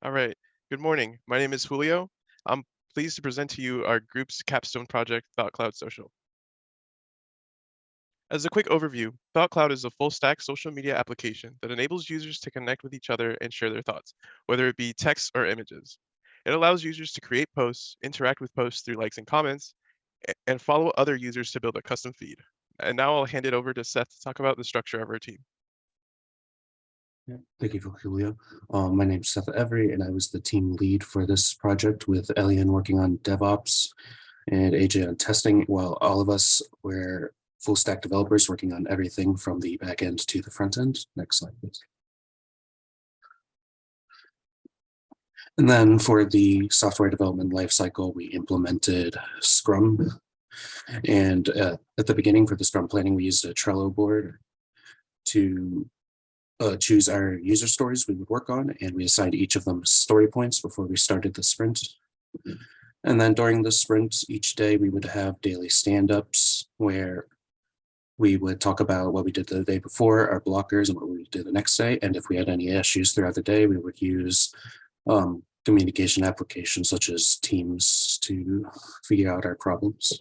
All right. Good morning. My name is Julio. I'm pleased to present to you our group's capstone project, ThoughtCloud Social. As a quick overview, ThoughtCloud is a full-stack social media application that enables users to connect with each other and share their thoughts, whether it be text or images. It allows users to create posts, interact with posts through likes and comments, and follow other users to build a custom feed. And now I'll hand it over to Seth to talk about the structure of our team. Yeah, thank you, Julio. My name's Seth Evry, and I was the team lead for this project with Elian working on DevOps and AJ on testing, while all of us were full stack developers working on everything from the back end to the front end. Next slide, please. And then for the software development lifecycle, we implemented Scrum. And at the beginning for the Scrum planning, we used a Trello board to choose our user stories we would work on, and we assigned each of them story points before we started the sprint. And then during the sprint, each day we would have daily stand-ups where we would talk about what we did the day before, our blockers, and what we did the next day. And if we had any issues throughout the day, we would use communication applications such as Teams to figure out our problems.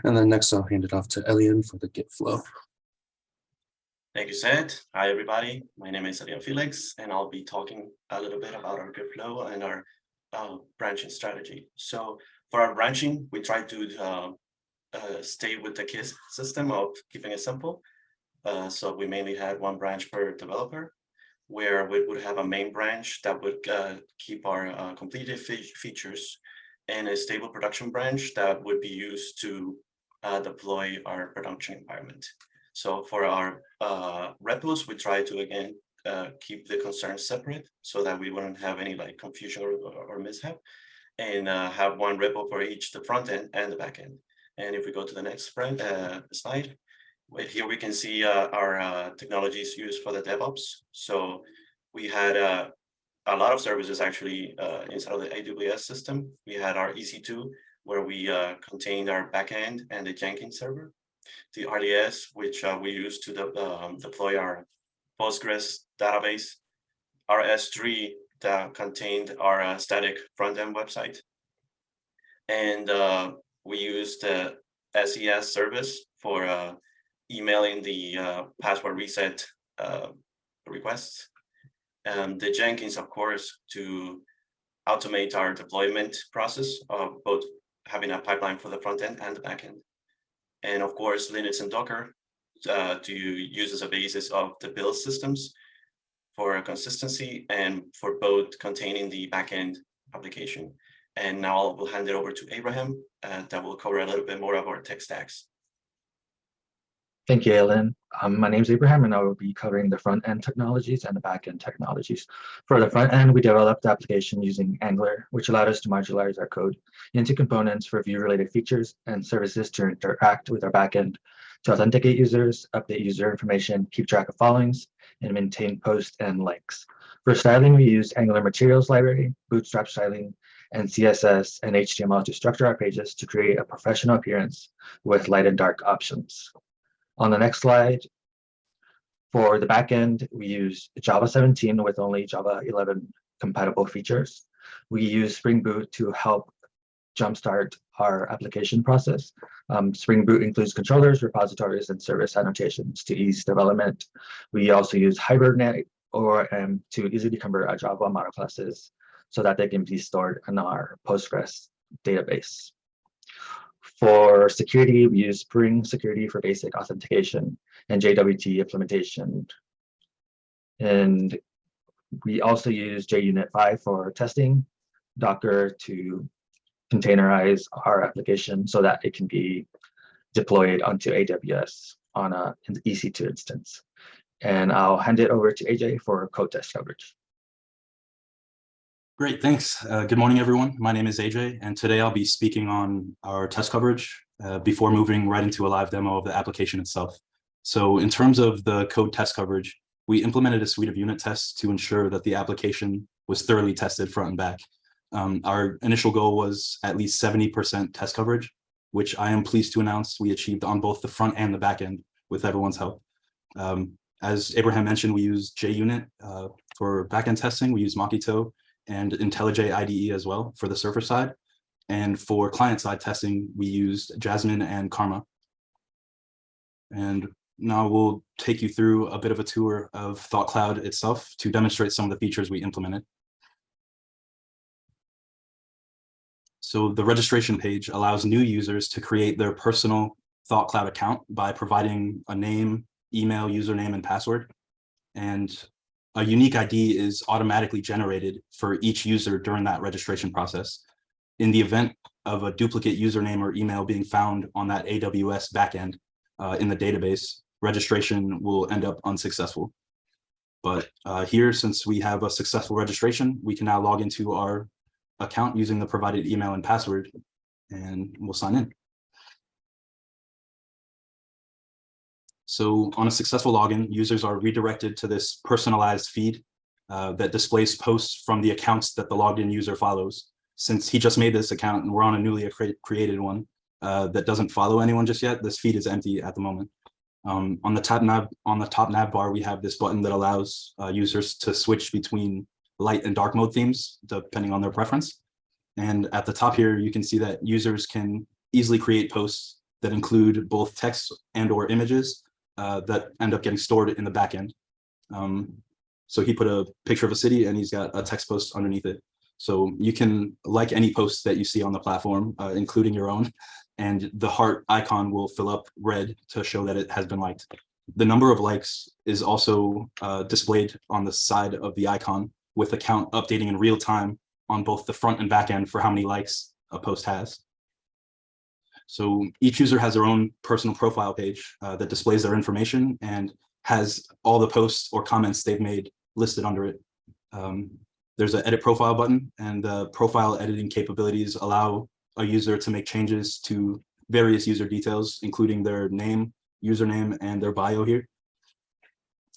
And then next, I'll hand it off to Elian for the Git flow. Thank you, Seth. Hi, everybody. My name is Elian Felix, and I'll be talking a little bit about our Git flow and our branching strategy. So for our branching, we try to stay with the KISS system of keeping it simple. So we mainly had one branch per developer, where we would have a main branch that would keep our completed features, and a stable production branch that would be used to deploy our production environment. So for our repos, we try to, again, keep the concerns separate so that we wouldn't have any confusion or mishap, and have one repo for each, the front end and the back end. And if we go to the next slide, here we can see our technologies used for the DevOps. So we had a lot of services actually inside of the AWS system. We had our EC2, where we contained our backend and the Jenkins server. The RDS, which we use to deploy our Postgres database. Our S3 that contained our static front-end website. And we used the SES service for emailing the password reset requests. And the Jenkins, of course, to automate our deployment process of both having a pipeline for the front end and the back end. And of course, Linux and Docker to use as a basis of the build systems for consistency and for both containing the backend application. And now I will hand it over to Abraham that will cover a little bit more of our tech stacks. Thank you, Elian. My name is Abraham, and I will be covering the front-end technologies and the back-end technologies. For the front end, we developed the application using Angular, which allowed us to modularize our code into components for view-related features and services to interact with our back-end, to authenticate users, update user information, keep track of followings, and maintain posts and links. For styling, we used Angular Materials Library, Bootstrap styling, and CSS and HTML to structure our pages to create a professional appearance with light and dark options. On the next slide, for the backend, we use Java 17 with only Java 11 compatible features. We use Spring Boot to help jumpstart our application process. Spring Boot includes controllers, repositories, and service annotations to ease development. We also use Hibernate to easily convert our Java model classes so that they can be stored in our Postgres database. For security, we use Spring Security for basic authentication and JWT implementation. And we also use JUnit 5 for testing, Docker to containerize our application so that it can be deployed onto AWS on an EC2 instance. And I'll hand it over to AJ for code test coverage. Great, thanks. Good morning, everyone. My name is AJ, and today I'll be speaking on our test coverage before moving right into a live demo of the application itself. So in terms of the code test coverage, we implemented a suite of unit tests to ensure that the application was thoroughly tested front and back. Our initial goal was at least 70% test coverage, which I am pleased to announce we achieved on both the front and the back end with everyone's help. As Abraham mentioned, we use JUnit for backend testing. We use Mockito, and IntelliJ IDE as well for the server side. And for client-side testing, we used Jasmine and Karma. And now we'll take you through a bit of a tour of ThoughtCloud itself to demonstrate some of the features we implemented. So the registration page allows new users to create their personal ThoughtCloud account by providing a name, email, username, and password. And a unique ID is automatically generated for each user during that registration process. In the event of a duplicate username or email being found on that AWS backend in the database, registration will end up unsuccessful. But here, since we have a successful registration, we can now log into our account using the provided email and password, and we'll sign in. So on a successful login, users are redirected to this personalized feed that displays posts from the accounts that the logged in user follows. Since he just made this account and we're on a newly created one that doesn't follow anyone just yet, this feed is empty at the moment. On the top nav bar, we have this button that allows users to switch between light and dark mode themes, depending on their preference. And at the top here, you can see that users can easily create posts that include both text and or images that end up getting stored in the backend. So he put a picture of a city and he's got a text post underneath it. So you can like any posts that you see on the platform, including your own, and the heart icon will fill up red to show that it has been liked. The number of likes is also displayed on the side of the icon, with the count updating in real time on both the front and back end for how many likes a post has. So each user has their own personal profile page that displays their information and has all the posts or comments they've made listed under it. There's an edit profile button, and the profile editing capabilities allow a user to make changes to various user details, including their name, username, and their bio here.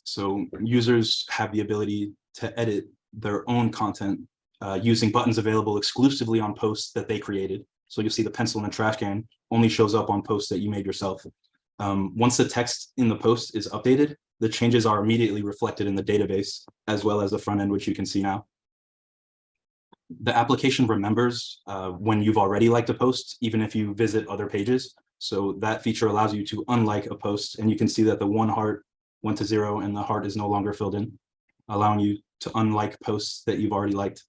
So users have the ability to edit their own content using buttons available exclusively on posts that they created. So you'll see the pencil in the trash can only shows up on posts that you made yourself. Once the text in the post is updated, the changes are immediately reflected in the database, as well as the front end, which you can see now. The application remembers when you've already liked a post, even if you visit other pages. So that feature allows you to unlike a post, and you can see that the one heart went to 0 and the heart is no longer filled in, allowing you to unlike posts that you've already liked.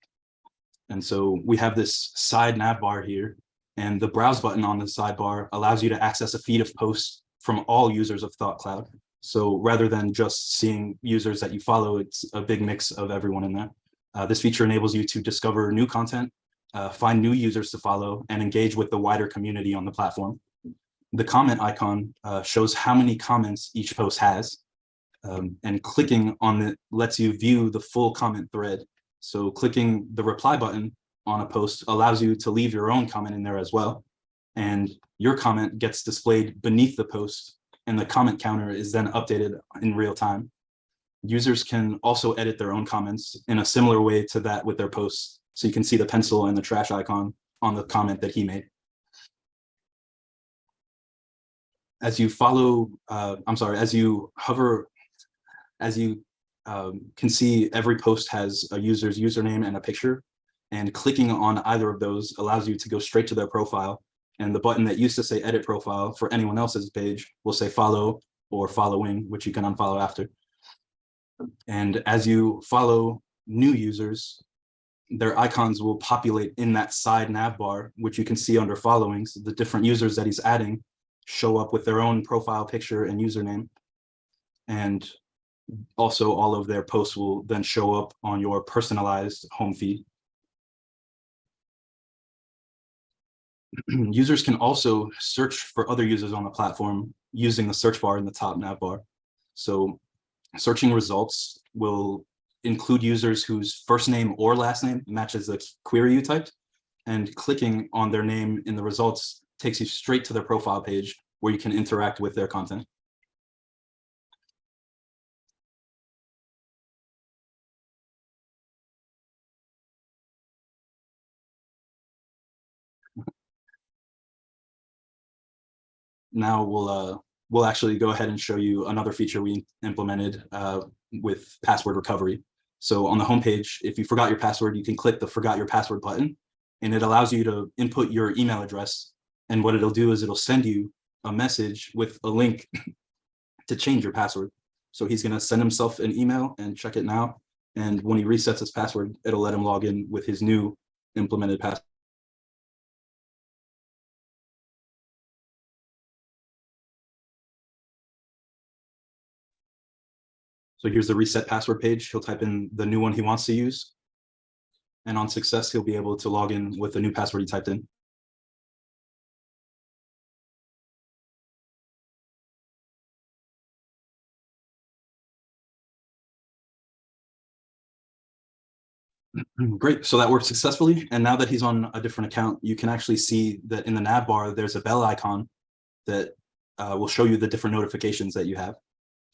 And so we have this side nav bar here, and the browse button on the sidebar allows you to access a feed of posts from all users of ThoughtCloud. So rather than just seeing users that you follow, it's a big mix of everyone in there. This feature enables you to discover new content, find new users to follow, and engage with the wider community on the platform. The comment icon shows how many comments each post has, and clicking on it lets you view the full comment thread. So clicking the reply button on a post allows you to leave your own comment in there as well. And your comment gets displayed beneath the post, and the comment counter is then updated in real time. Users can also edit their own comments in a similar way to that with their posts. So you can see the pencil and the trash icon on the comment that he made. As you follow, as you hover, as you can see, every post has a user's username and a picture, and clicking on either of those allows you to go straight to their profile. And the button that used to say edit profile for anyone else's page will say follow or following, which you can unfollow after. And as you follow new users, their icons will populate in that side nav bar, which you can see under followings. The different users that he's adding show up with their own profile picture and username. And also all of their posts will then show up on your personalized home feed. Users can also search for other users on the platform using the search bar in the top nav bar. So searching results will include users whose first name or last name matches the query you typed, and clicking on their name in the results takes you straight to their profile page where you can interact with their content. Now we'll actually go ahead and show you another feature we implemented with password recovery. So on the homepage, if you forgot your password, you can click the forgot your password button, and it allows you to input your email address. And what it'll do is it'll send you a message with a link to change your password. So he's going to send himself an email and check it now. And when he resets his password, it'll let him log in with his new implemented password. So here's the reset password page. He'll type in the new one he wants to use. And on success, he'll be able to log in with the new password he typed in. Great, so that worked successfully. And now that he's on a different account, you can actually see that in the nav bar, there's a bell icon that will show you the different notifications that you have.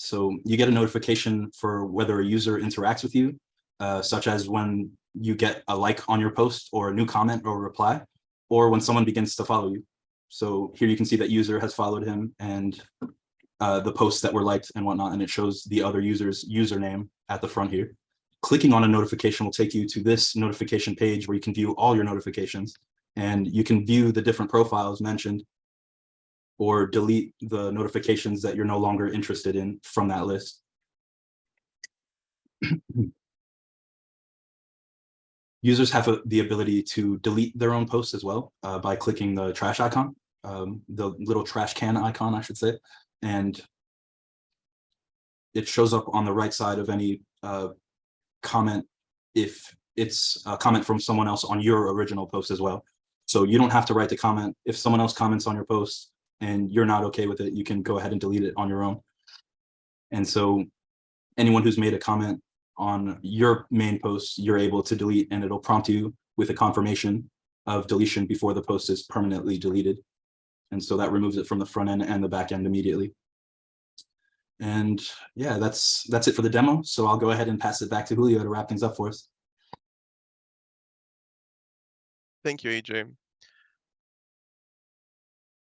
So you get a notification for whether a user interacts with you, such as when you get a like on your post or a new comment or reply, or when someone begins to follow you. So here you can see that user has followed him and the posts that were liked and whatnot, and it shows the other user's username at the front here. Clicking on a notification will take you to this notification page where you can view all your notifications, and you can view the different profiles mentioned or delete the notifications that you're no longer interested in from that list. Users have the ability to delete their own posts as well by clicking the trash icon, the little trash can icon, I should say. And it shows up on the right side of any comment if it's a comment from someone else on your original post as well. So you don't have to write the comment. If someone else comments on your post and you're not okay with it, you can go ahead and delete it on your own. And so anyone who's made a comment on your main post, you're able to delete, and it'll prompt you with a confirmation of deletion before the post is permanently deleted. And so that removes it from the front end and the back end immediately. And yeah, that's it for the demo. So I'll go ahead and pass it back to Julio to wrap things up for us. Thank you, AJ.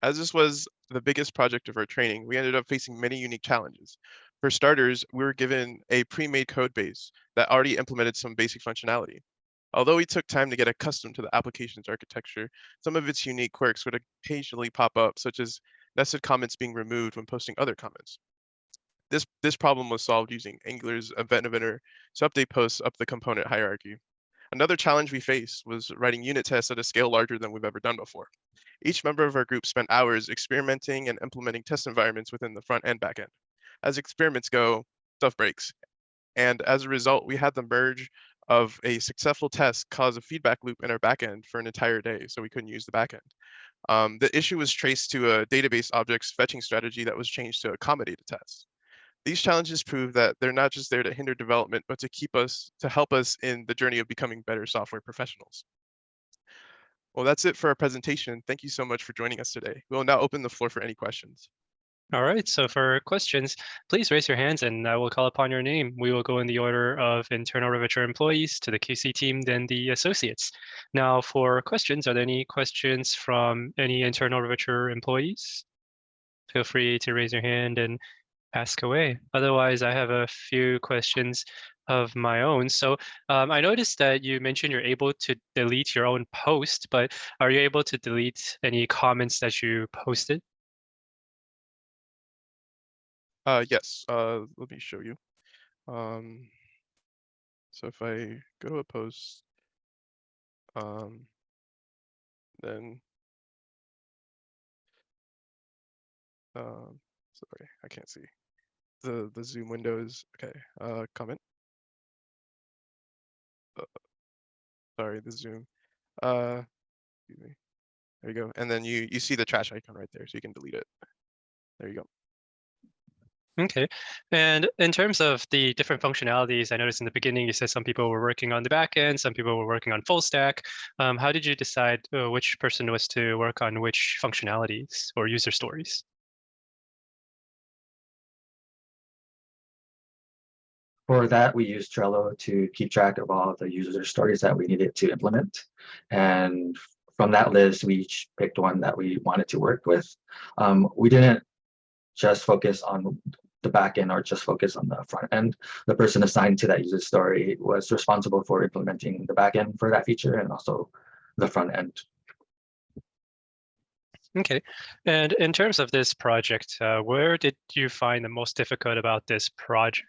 As this was the biggest project of our training, we ended up facing many unique challenges. For starters, we were given a pre-made code base that already implemented some basic functionality. Although we took time to get accustomed to the application's architecture, some of its unique quirks would occasionally pop up, such as nested comments being removed when posting other comments. This problem was solved using Angular's event eventer to update posts up the component hierarchy. Another challenge we faced was writing unit tests at a scale larger than we've ever done before. Each member of our group spent hours experimenting and implementing test environments within the front and back end. As experiments go, stuff breaks. And as a result, we had the merge of a successful test cause a feedback loop in our backend for an entire day, so we couldn't use the backend. The issue was traced to a database objects fetching strategy that was changed to accommodate a test. These challenges prove that they're not just there to hinder development, but to help us in the journey of becoming better software professionals. Well, that's it for our presentation. Thank you so much for joining us today. We'll now open the floor for any questions. All right, so for questions, please raise your hands and I will call upon your name. We will go in the order of internal Riveter employees to the QC team, then the associates. Now for questions, are there any questions from any internal Riveter employees? Feel free to raise your hand and ask away. Otherwise, I have a few questions of my own. So I noticed that you mentioned you're able to delete your own post, but are you able to delete any comments that you posted? Yes, let me show you. So if I go to a post, then, sorry, I can't see. The Zoom window is, okay, comment. Sorry, the Zoom. Excuse me. There you go. And then you see the trash icon right there, so you can delete it. There you go. Okay. And in terms of the different functionalities, I noticed in the beginning you said some people were working on the back end, some people were working on full stack. How did you decide which person was to work on which functionalities or user stories? For that, we used Trello to keep track of all of the user stories that we needed to implement. And from that list, we each picked one that we wanted to work with. We didn't just focus on the back end or just focus on the front end. The person assigned to that user story was responsible for implementing the back end for that feature and also the front end. Okay. And in terms of this project, where did you find the most difficult about this project?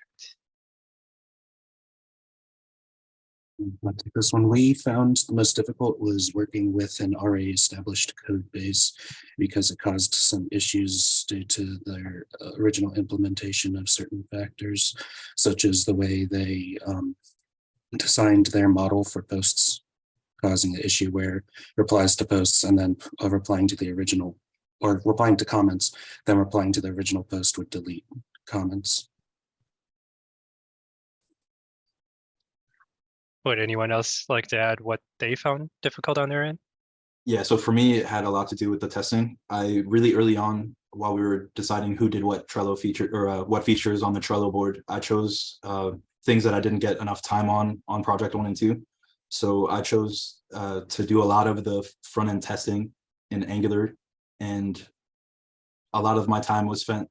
I'll take this one. We found the most difficult was working with an already established code base because it caused some issues due to their original implementation of certain factors, such as the way they designed their model for posts, causing the issue where replies to posts and then replying to the original, or replying to comments, then replying to the original post would delete comments. Would anyone else like to add what they found difficult on their end? Yeah, so for me, it had a lot to do with the testing. I really early on, while we were deciding who did what Trello feature or what features on the Trello board, I chose things that I didn't get enough time on project 1 and 2. So I chose to do a lot of the front end testing in Angular, and a lot of my time was spent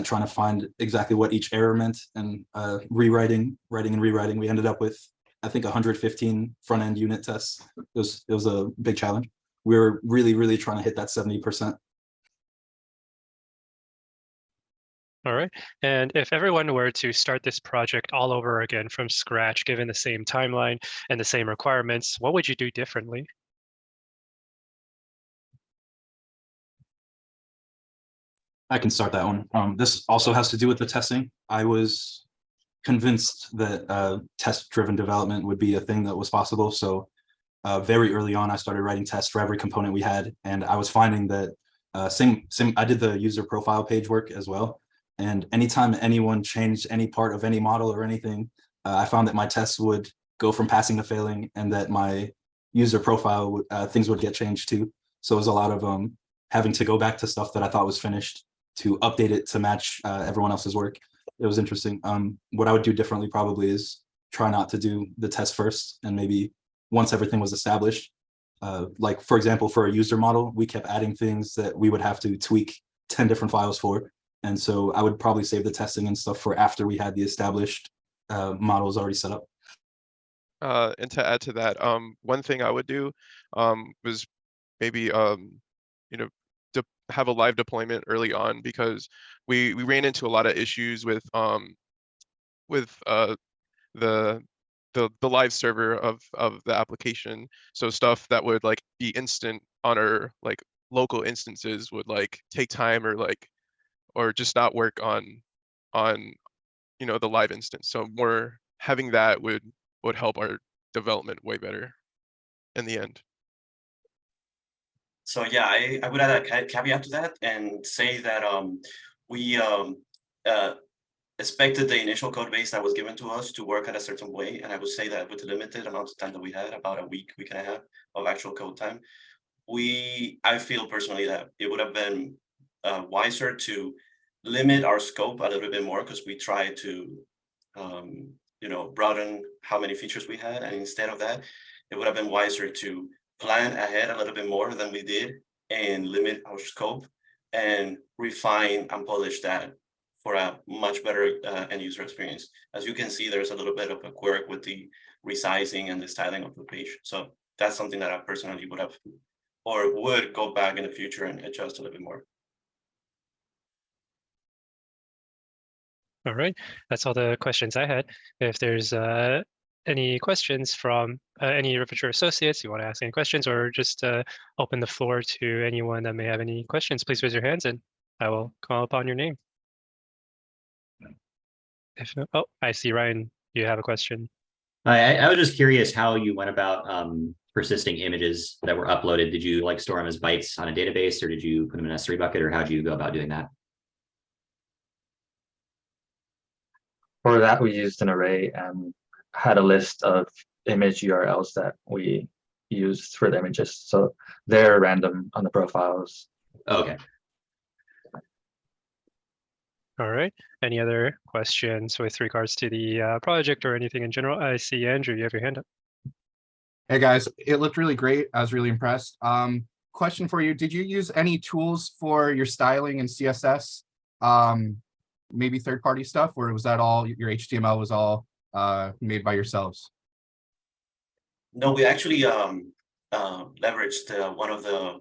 trying to find exactly what each error meant and writing and rewriting. We ended up with, I think, 115 front end unit tests. It was a big challenge. We were really trying to hit that 70%. All right. And if everyone were to start this project all over again from scratch, given the same timeline and the same requirements, what would you do differently? I can start that one. This also has to do with the testing. I was convinced that test-driven development would be a thing that was possible. So very early on, I started writing tests for every component we had, and I was finding that I did the user profile page work as well. And anytime anyone changed any part of any model or anything, I found that my tests would go from passing to failing, and that my user profile things would get changed too. So it was a lot of having to go back to stuff that I thought was finished to update it to match everyone else's work. It was interesting. What I would do differently probably is try not to do the test first, and maybe once everything was established, like for example, for a user model, we kept adding things that we would have to tweak 10 different files for. And so I would probably save the testing and stuff for after we had the established models already set up. And to add to that, one thing I would do was maybe have a live deployment early on, because we ran into a lot of issues with the live server of the application. So stuff that would like be instant on our like local instances would like take time, or just not work on the live instance. So more having that would help our development way better in the end. So yeah, I would add a caveat to that and say that we expected the initial code base that was given to us to work at a certain way. And I would say that with the limited amount of time that we had, about a week and a half of actual code time, I feel personally that it would have been wiser to limit our scope a little bit more, because we tried to broaden how many features we had. And instead of that, it would have been wiser to plan ahead a little bit more than we did and limit our scope and refine and polish that for a much better end user experience. As you can see, there's a little bit of a quirk with the resizing and the styling of the page. So that's something that I personally would have, or would go back in the future and adjust a little bit more. All right, that's all the questions I had. If there's any questions from any Riverture associates, you want to ask any questions, or just open the floor to anyone that may have any questions, please raise your hands and I will call upon your name. If not, oh, I see Ryan, you have a question. I was just curious how you went about persisting images that were uploaded. Did you like store them as bytes on a database, or did you put them in an S3 bucket, or how did you go about doing that? For that, we used an array and had a list of image URLs that we used for the images. So they're random on the profiles. Okay. All right, any other questions with regards to the project or anything in general? I see Andrew, you have your hand up. Hey guys, it looked really great. I was really impressed. Question for you, did you use any tools for your styling and CSS? maybe third-party stuff, or was that all your HTML was all made by yourselves? No, we actually leveraged one of the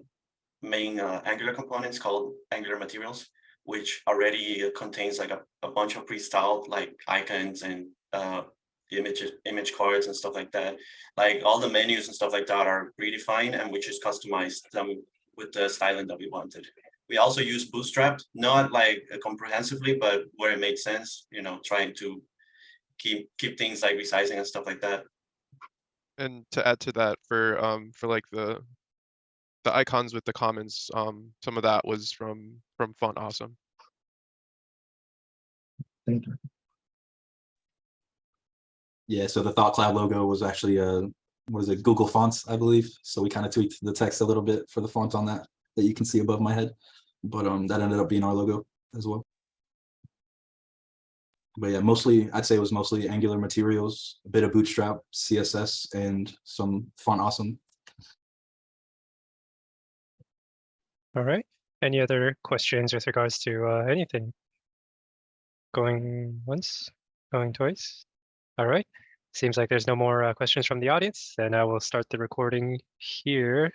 main Angular components called Angular Materials, which already contains like a bunch of pre-styled like icons and image cards and stuff like that. Like all the menus and stuff like that are predefined, and we just customized them with the styling that we wanted. We also use Bootstrap, not like comprehensively, but where it made sense, you know, trying to keep things like resizing and stuff like that. And to add to that, for like the icons with the comments, some of that was from Font Awesome. Thank you. Yeah, so the ThoughtCloud logo was actually what is it, Google Fonts, I believe. So we kind of tweaked the text a little bit for the font on that you can see above my head. But that ended up being our logo as well. But yeah, mostly I'd say it was mostly Angular materials, a bit of Bootstrap, CSS, and some Font Awesome. All right. Any other questions with regards to anything? Going once, going twice. All right. Seems like there's no more questions from the audience. Then I will start the recording here.